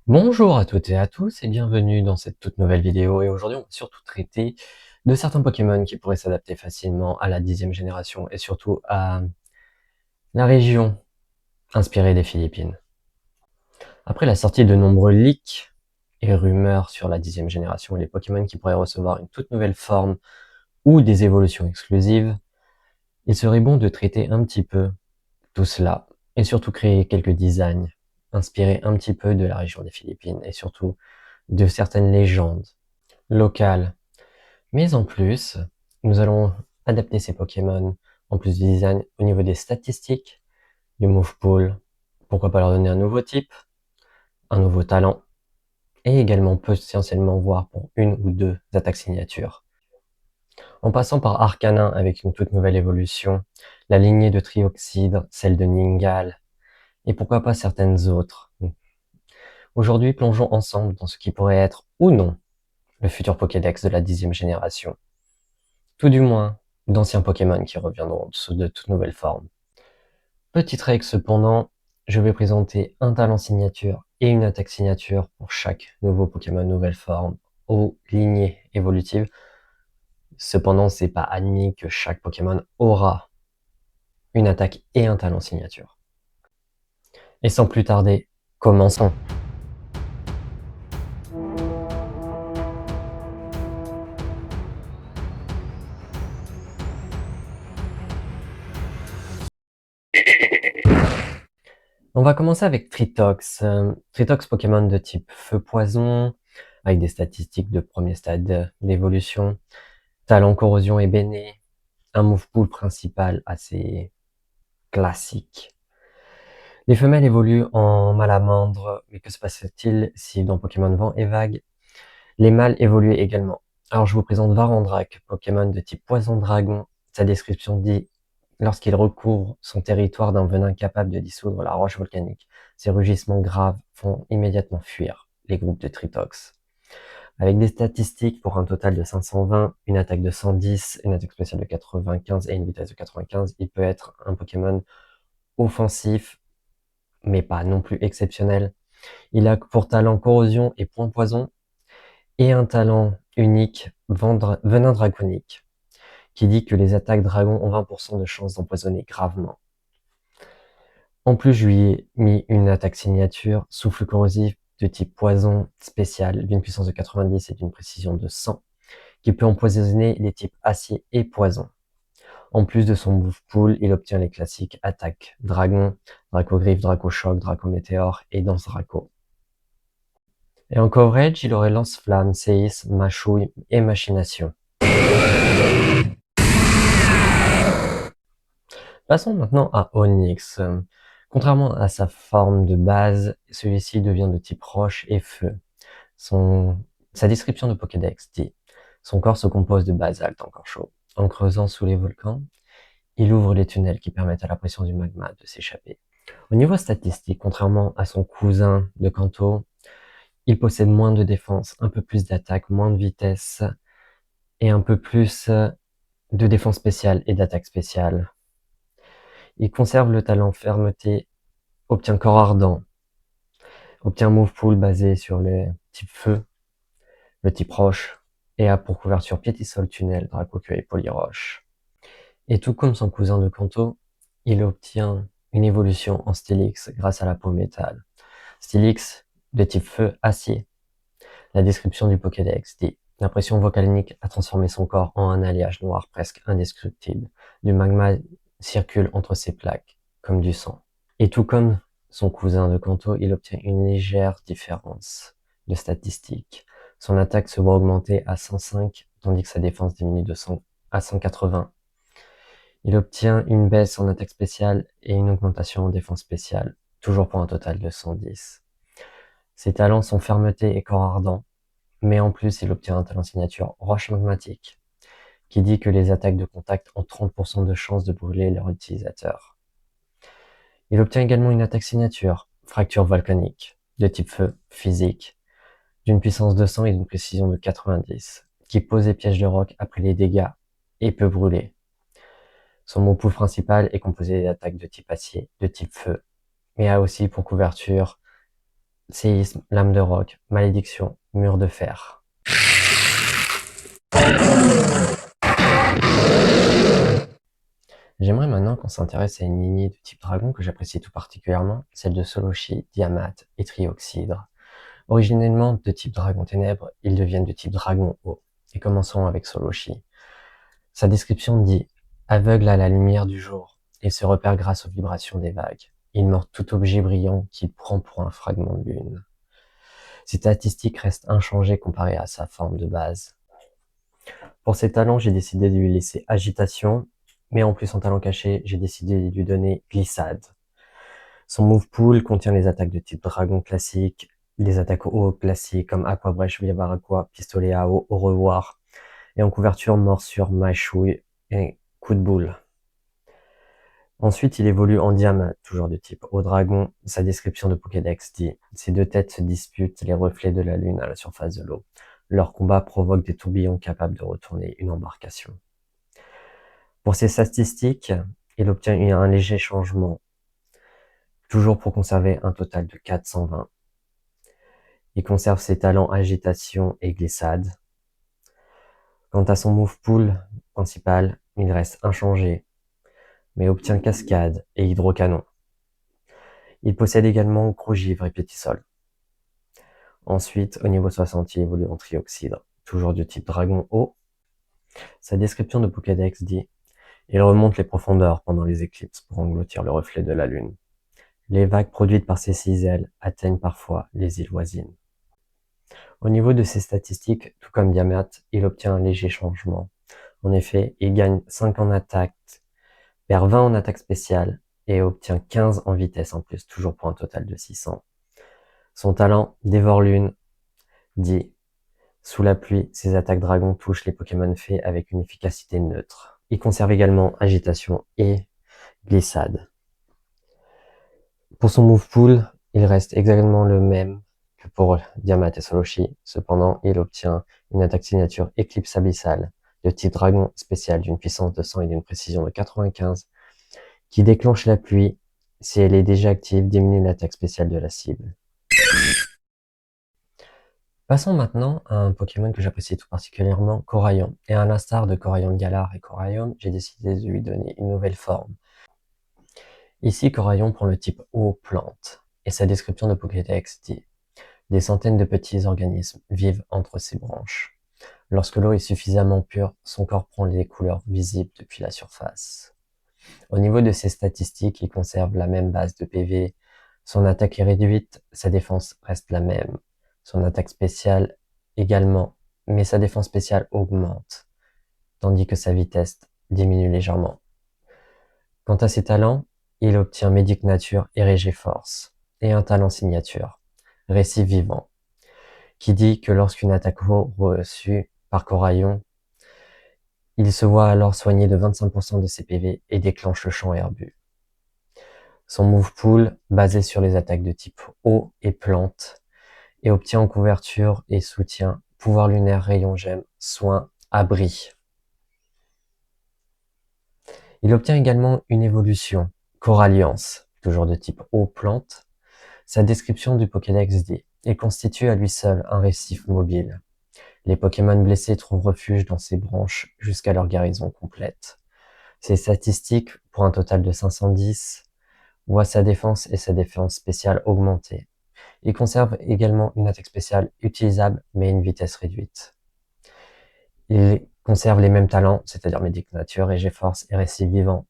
Bonjour à toutes et à tous et bienvenue dans cette toute nouvelle vidéo. Et aujourd'hui on va surtout traiter de certains Pokémon qui pourraient s'adapter facilement à la 10e génération et surtout à la région inspirée des Philippines. Après la sortie de nombreux leaks et rumeurs sur la 10e génération et les Pokémon qui pourraient recevoir une toute nouvelle forme ou des évolutions exclusives, il serait bon de traiter un petit peu tout cela et surtout créer quelques designs inspirés un petit peu de la région des Philippines et surtout de certaines légendes locales. Mais en plus, nous allons adapter ces Pokémon, en plus du design, au niveau des statistiques, du move pool, pourquoi pas leur donner un nouveau type, un nouveau talent, et également potentiellement voir pour une ou deux attaques signatures. En passant par Arcanin avec une toute nouvelle évolution, la lignée de Trioxide, celle de Ningal, et pourquoi pas certaines autres. Aujourd'hui, plongeons ensemble dans ce qui pourrait être, ou non, le futur Pokédex de la 10e génération. Tout du moins, d'anciens Pokémon qui reviendront sous de toutes nouvelles formes. Petite règle cependant, je vais présenter un talent signature et une attaque signature pour chaque nouveau Pokémon nouvelle forme ou lignée évolutive. Cependant, c'est pas admis que chaque Pokémon aura une attaque et un talent signature. Et sans plus tarder, commençons. On va commencer avec Tritox. Tritox Pokémon de type Feu-Poison, avec des statistiques de premier stade d'évolution, talent Corrosion et Béné, un move pool principal assez classique. Les femelles évoluent en Malamandre, mais que se passe-t-il si dans Pokémon Vent et Vague, les mâles évoluent également? Alors je vous présente Varandrak, Pokémon de type Poison-Dragon. Sa description dit: lorsqu'il recouvre son territoire d'un venin capable de dissoudre la roche volcanique, ses rugissements graves font immédiatement fuir les groupes de Tritox. Avec des statistiques pour un total de 520, une attaque de 110, une attaque spéciale de 95 et une vitesse de 95, il peut être un Pokémon offensif, mais pas non plus exceptionnel. Il a pour talent Corrosion et Point Poison, et un talent unique, Venin Draconique, qui dit que les attaques dragons ont 20% de chance d'empoisonner gravement. En plus, je lui ai mis une attaque signature, Souffle Corrosif de type Poison spécial, d'une puissance de 90 et d'une précision de 100, qui peut empoisonner les types Acier et Poison. En plus de son move pool, il obtient les classiques attaques Dragon, Draco-Griffe, Draco-Choc, Draco-Météore et Danse Draco. Et en coverage, il aurait Lance-Flamme, Séisme, Mâchouille et Machination. Passons maintenant à Onyx. Contrairement à sa forme de base, celui-ci devient de type roche et feu. Sa description de Pokédex dit: son corps se compose de basalte encore chaud. En creusant sous les volcans, il ouvre les tunnels qui permettent à la pression du magma de s'échapper. Au niveau statistique, contrairement à son cousin de Kanto, il possède moins de défense, un peu plus d'attaque, moins de vitesse et un peu plus de défense spéciale et d'attaque spéciale. Il conserve le talent fermeté, obtient corps ardent, obtient move pool basé sur le type feu, le type roche, et a pour couverture Piétisol, Tunnel, Dracoqueue et Polyroche. Et tout comme son cousin de Kanto, il obtient une évolution en Stylix grâce à la peau métal. Stylix de type feu, acier. La description du Pokédex dit: la pression volcanique a transformé son corps en un alliage noir presque indestructible. Du magma circule entre ses plaques, comme du sang. Et tout comme son cousin de Kanto, il obtient une légère différence de statistiques. Son attaque se voit augmenter à 105, tandis que sa défense diminue de 100 à 180. Il obtient une baisse en attaque spéciale et une augmentation en défense spéciale, toujours pour un total de 110. Ses talents sont fermeté et corps ardent, mais en plus il obtient un talent signature roche magmatique, qui dit que les attaques de contact ont 30% de chance de brûler leur utilisateur. Il obtient également une attaque signature, fracture volcanique, de type feu, physique, d'une puissance de 100 et d'une précision de 90, qui pose des pièges de roc après les dégâts et peut brûler. Son mot pool principal est composé d'attaques de type acier, de type feu, mais a aussi pour couverture séisme, lame de roc, malédiction, mur de fer. J'aimerais maintenant qu'on s'intéresse à une lignée de type dragon que j'apprécie tout particulièrement, celle de Soloshi, Diamat et Trioxydre. Originellement de type dragon ténèbres, ils deviennent de type dragon eau. Et commençons avec Soloshi. Sa description dit « Aveugle à la lumière du jour, il se repère grâce aux vibrations des vagues. Il mord tout objet brillant qu'il prend pour un fragment de lune. » Ses statistiques restent inchangées comparées à sa forme de base. Pour ses talents, j'ai décidé de lui laisser agitation, mais en plus en talent caché, j'ai décidé de lui donner glissade. Son move pool contient les attaques de type dragon classique, les attaques eau classiques comme Aqua Brèche, Vivar Aqua, Pistolet à eau, au revoir, et en couverture morsure, mâchouille et coup de boule. Ensuite, il évolue en diamant, toujours de type eau dragon. Sa description de Pokédex dit « Ces deux têtes se disputent les reflets de la lune à la surface de l'eau. Leur combat provoque des tourbillons capables de retourner une embarcation. » Pour ses statistiques, il obtient un léger changement, toujours pour conserver un total de 420. Il conserve ses talents agitation et glissade. Quant à son move pool principal, il reste inchangé, mais obtient cascade et hydrocanon. Il possède également gros givre et pétisol. Ensuite, au niveau 60, il évolue en trioxydre, toujours du type dragon eau. Sa description de Pokédex dit « Il remonte les profondeurs pendant les éclipses pour engloutir le reflet de la lune. Les vagues produites par ses 6 ailes atteignent parfois les îles voisines. » Au niveau de ses statistiques, tout comme Diamat, il obtient un léger changement. En effet, il gagne 5 en attaque, perd 20 en attaque spéciale et obtient 15 en vitesse en plus, toujours pour un total de 600. Son talent, Dévore Lune, dit « Sous la pluie, ses attaques dragons touchent les Pokémon fées avec une efficacité neutre. » Il conserve également agitation et glissade. Pour son move pool, il reste exactement le même que pour Diamat et Soloshi. Cependant, il obtient une attaque signature Éclipse abyssale de type dragon spécial d'une puissance de 100 et d'une précision de 95 qui déclenche la pluie. Si elle est déjà active, diminue l'attaque spéciale de la cible. Passons maintenant à un Pokémon que j'apprécie tout particulièrement, Coraillon. Et à l'instar de Coraillon de Galar et Coraillon, j'ai décidé de lui donner une nouvelle forme. Ici, Coraillon prend le type eau plante, et sa description de Pokédex dit « Des centaines de petits organismes vivent entre ses branches. Lorsque l'eau est suffisamment pure, son corps prend les couleurs visibles depuis la surface. » Au niveau de ses statistiques, il conserve la même base de PV, son attaque est réduite, sa défense reste la même. Son attaque spéciale également, mais sa défense spéciale augmente, tandis que sa vitesse diminue légèrement. Quant à ses talents, il obtient Médic Nature et Régé Force, et un talent signature, Récit Vivant, qui dit que lorsqu'une attaque reçue par Coraillon, il se voit alors soigné de 25% de ses PV et déclenche le champ herbu. Son move pool, basé sur les attaques de type eau et plante, et obtient en couverture et soutien pouvoir lunaire, rayon gemme, soin, abri. Il obtient également une évolution, Coralliance, toujours de type eau plante. Sa description du Pokédex dit « Il constitue à lui seul un récif mobile. Les Pokémon blessés trouvent refuge dans ses branches jusqu'à leur guérison complète. Ses statistiques, pour un total de 510, voient sa défense et sa défense spéciale augmenter. Il conserve également une attaque spéciale utilisable, mais à une vitesse réduite. Il conserve les mêmes talents, c'est-à-dire Médic Nature, Régé Force et Récit Vivant.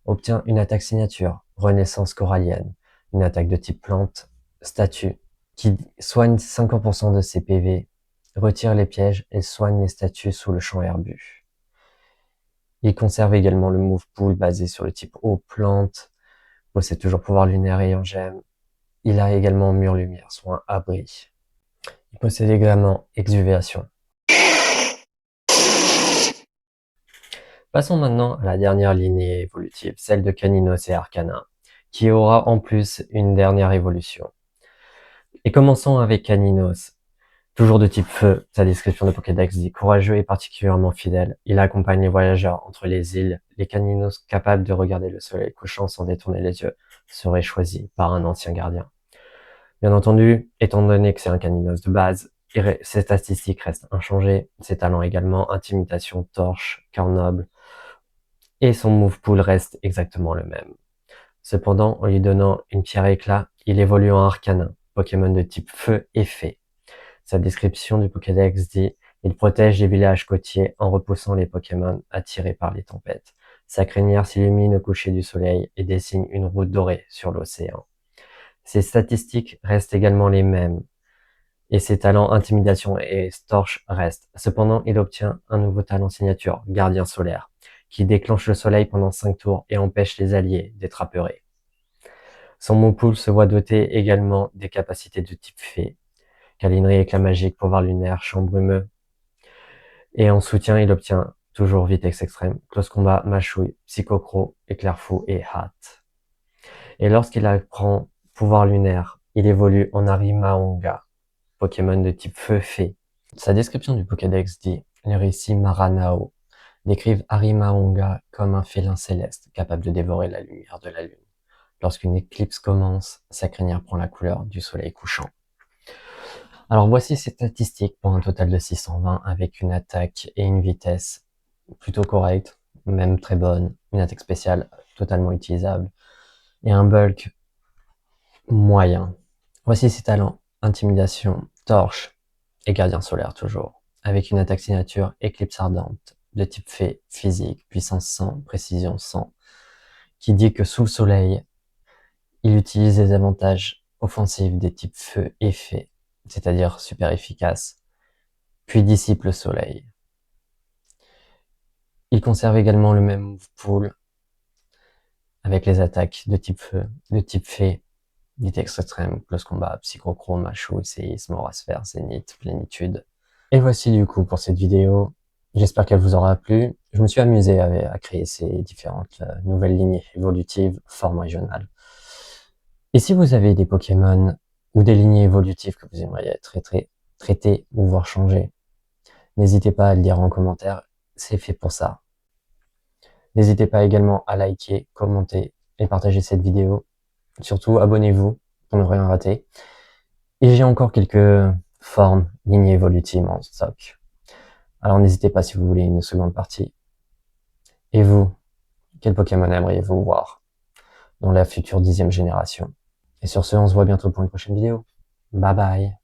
Obtient une attaque signature, Renaissance Corallienne, une attaque de type plante, Statue, qui soigne 50% de ses PV, retire les pièges et soigne les statues sous le champ herbu. Il conserve également le move pool basé sur le type eau plante, possède toujours pouvoir lunaire et en gemme. Il a également mur lumière, soin, abri. Il possède également exuvéation. Passons maintenant à la dernière lignée évolutive, celle de Caninos et Arcana, qui aura en plus une dernière évolution. Et commençons avec Caninos. Toujours de type feu, sa description de Pokédex dit courageux et particulièrement fidèle. Il accompagne les voyageurs entre les îles. Les Caninos capables de regarder le soleil couchant sans détourner les yeux seraient choisis par un ancien gardien. Bien entendu, étant donné que c'est un Caninos de base, ses statistiques restent inchangées, ses talents également, intimidation, torche, cœur noble, et son move pool reste exactement le même. Cependant, en lui donnant une pierre éclat, il évolue en Arcanin, Pokémon de type feu et fée. Sa description du Pokédex dit « Il protège les villages côtiers en repoussant les Pokémon attirés par les tempêtes. Sa crinière s'illumine au coucher du soleil et dessine une route dorée sur l'océan. » Ses statistiques restent également les mêmes, et ses talents Intimidation et Torche restent. Cependant, il obtient un nouveau talent signature, Gardien solaire, qui déclenche le soleil pendant 5 tours et empêche les alliés d'être apeurés. Son Moonpool se voit doté également des capacités de type fée, câlinerie, éclat magique, pouvoir lunaire, champ brumeux. Et en soutien, il obtient toujours vitesse extrême, close combat, mâchouille, psychocro, éclair fou et hâte. Et lorsqu'il apprend pouvoir lunaire, il évolue en Arimaonga, Pokémon de type feu-fée. Sa description du Pokédex dit « Les récits Maranao décrivent Arimaonga comme un félin céleste capable de dévorer la lumière de la lune. Lorsqu'une éclipse commence, sa crinière prend la couleur du soleil couchant. » Alors voici ses statistiques pour un total de 620 avec une attaque et une vitesse plutôt correcte, même très bonne, une attaque spéciale totalement utilisable et un bulk moyen. Voici ses talents: intimidation, torche et gardien solaire toujours, avec une attaque signature éclipse ardente de type fée, physique, puissance 100, précision 100, qui dit que sous le soleil, il utilise les avantages offensifs des types feu et fée, c'est-à-dire super efficace, puis dissipe le soleil. Il conserve également le même move pool avec les attaques de type feu, de type fée, vitesse extrême, close combat, psychochrome, machou, séisme, aura sphère, zénith, plénitude. Et voici du coup pour cette vidéo. J'espère qu'elle vous aura plu. Je me suis amusé à créer ces différentes nouvelles lignées évolutives, formes régionales. Et si vous avez des Pokémon ou des lignées évolutives que vous aimeriez traiter ou voir changer, n'hésitez pas à le dire en commentaire, c'est fait pour ça. N'hésitez pas également à liker, commenter et partager cette vidéo. Surtout, abonnez-vous pour ne rien rater. Et j'ai encore quelques formes, lignées évolutives en stock. Alors n'hésitez pas si vous voulez une seconde partie. Et vous, quel Pokémon aimeriez-vous voir dans la future 10e génération? Et sur ce, on se voit bientôt pour une prochaine vidéo. Bye bye.